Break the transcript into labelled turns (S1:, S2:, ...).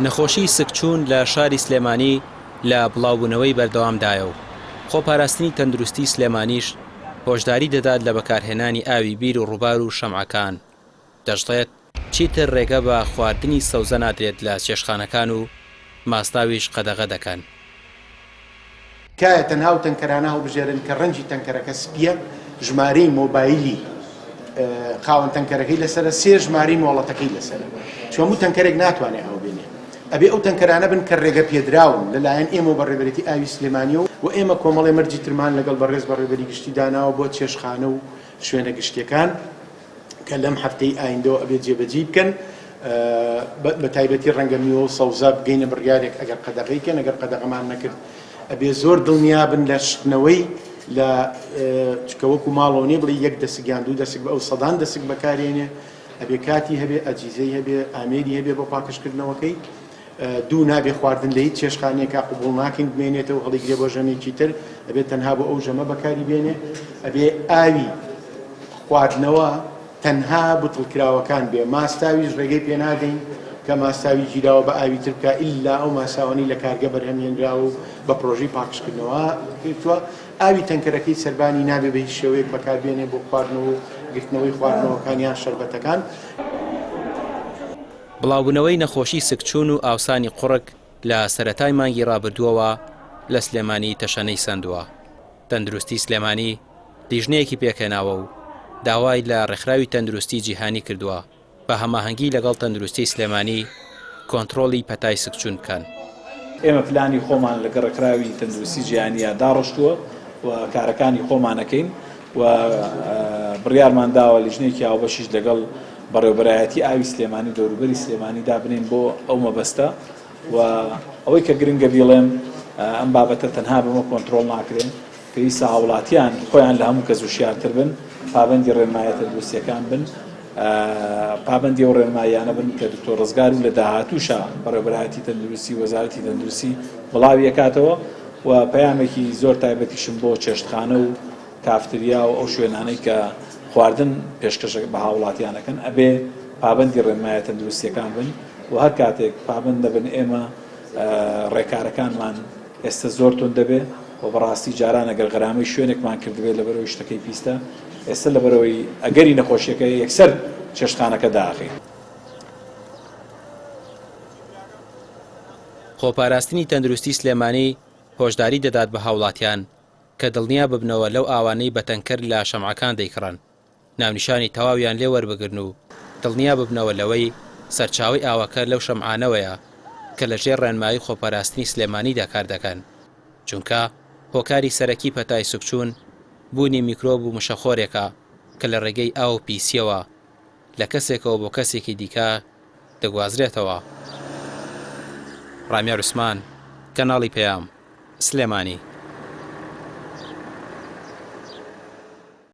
S1: نەخۆشی سکچوون لە شاری سلێمانی لە بڵاوبوونەوەی بەردەوامدایە و خۆپاراستنی تەندروستی سلێمانیش هۆشداری دەدات لە بەکارهێنانی ئاوی بیر و ڕووبار و شەمعەکان. دەژڵێت چیتر ڕێگە بە خواردنی سەوزە نادرێت لە چێشخانەکان و ماستاویش قەدەغە دەکەن.
S2: کایە تەنها و تەنکەرانە هەڵبژێرن کە ڕەنجی تەنکەرەکە سپیە، ژمارەی مۆبایلی خاوەن تەنکەرەکەی لەسەرە، سێ ژمارەی مۆڵەتەکەی لەسەرە، چۆن هەموو تەنکەرێک ناتوانێت ئەو بێنێ. ئەبێ ئەو تەنکەرانە بن کە ڕێگە پێدراون لەلایەن ئێمە بەڕێوەبەری ئاوی سلێمانی و ئێمە کۆمەڵی مەرجی ترمان لەگەڵ بەڕێز بەڕێوەبەری گشتی داناوە بۆ چێشخانە و شوێنە گشتیەکان کە لەم هەفتەی ئایندەوە ئەبێ جێبەجێ بکەن، بە تایبەتی ڕەنگە میوە و سەوزە بگەینە بڕیارێک ئەگەر قەدەغەیکەن، ئەگەر قەدەغەمان نەکرد ئەبێ زۆر دڵنیابن لە شتنەوەی لە چکە وەکو ماڵەوە نیە بڵێ یەک دەسک یان دوو دەسک بە ئەو سەدان دەسک بەکارێنێ، ئەبێ کاتی هەبێ، ئەجیزەی هەبێ، ئامێری هەبێ بۆ پاکشکردنەوەکەی. دوو نابێ خواردن لە هیچ چێشخانەیەکا قبوڵ ناکەین بمێنێتەوە هەڵیگرێ بۆ ژەمێکی تر، ئەبێ تەنها بۆ ئەو ژەمە بەکاری بێنێ. ئەبێ ئاوی خواردنەوە تەنها بوتڵکراوەکان بێ، ماستاویش ڕێگەی پێ نادەین کە ماستاوی گیراوە بە ئاوی تر بکە ئیلا ئەو ماساوانی لە کارگە بەرهەمهێنراوە و بە پرۆژەی پاکشکردنەوە گرتووە. ئاوی تەنکەرەکەی سەربانی نابێ بە هیچ شێوەیەک بەکاربێنێ بۆ خواردنەوە و گرتنەوەی خواردنەوەکان یان شەربەتەکان.
S1: بڵاوبوونەوەی نەخۆشی سکچوون و ئاوسانی قوڕک لە سەرەتای مانگی ڕابردووەوە لە سلێمانی تەشەنەی سەندووە. تەندروستی سلێمانی دیژنەیەکی پێکهێناوە و داوای لە ڕێکخراوی تەندروستی جیهانی کردووە بە هەماهەنگی لەگەڵ تەندروستی سلێمانی کۆنتڕۆڵی پەتای سکچوون بکەن.
S3: ئێمە پلانی خۆمان لە ڕێکخراوی تەندروستی جیهانیە داڕشتووە و کارەکانی خۆمانەکەین و بڕیارمان داوە لیژنێکی هاوبەشیش لەگەڵ بەڕێوەبەرایەتی ئاوی سلێمانی دەوروبەری سلێمانی دابنێن بۆ ئەو مەبەستە و ئەوەی کە گرنگە بیڵێم ئەم بابەتە تەنها بەمە کۆنتڕۆڵ ناکرێن، پێویستە هاوڵاتیان خۆیان لە هەموو کەس وشیارتر بن، پابەندی ڕێنمایە تەندروستیەکان بن، پابەندی ئەو ڕێنماییانە بن کە دکتۆر ڕزگار لە داهاتووشە بەڕێوەبەرایەتی تەندروستی وەزارەتی تەندروستی بڵاوی ئەکاتەوە و پەیامێکی زۆر تایبەتیشم بۆ چێشتخانە و کافتریا و ئەو شوێنانەی کە خواردن پێشکەش بە هاوڵاتیانەکەن ئەبێ پابەندی ڕێنمایە تەندروستیەکان بن و هەر کاتێک پابەند دەبن ئێمە ڕێکارەکانمان ئێستا زۆر تون دەبێ و بەڕاستی جاران ئەگەر غەرامەی شوێنێکمان کردبێت لەبەرەوەی شتەکەی پیستە، ئێستا لەبەرەوەی ئەگەری نەخۆشیەکە یەکسەر چێشتخانەکە داخی.
S1: خۆپاراستنی تەندروستی سلێمانی هۆشداری دەدات بە هاوڵاتیان کە دڵنیا ببنەوە لەو ئاوانەی بەتەنکەر لە شەمعەکان دەیکڕن، ناونیشانی تەواویان لێ وەربگرن و دڵنیا ببنەوە لەوەی سەرچاوی ئاوەکە لەو شەمعانەوەیە کە لەژێر ڕێنمایی خۆپاراستنی سلێمانیدا کار دەکەن، چونکە هۆکاری سەرەکی پەتای سوکچوون بوونی میکرۆب و مشەخۆرێکە کە لە ڕێگەی ئاو پیسیەوە لە کەسێکەوە بۆ کەسێکی دیکە دەگوازرێتەوە. ڕامیار عوسمان، کەناڵی پەیام، سلێمانی.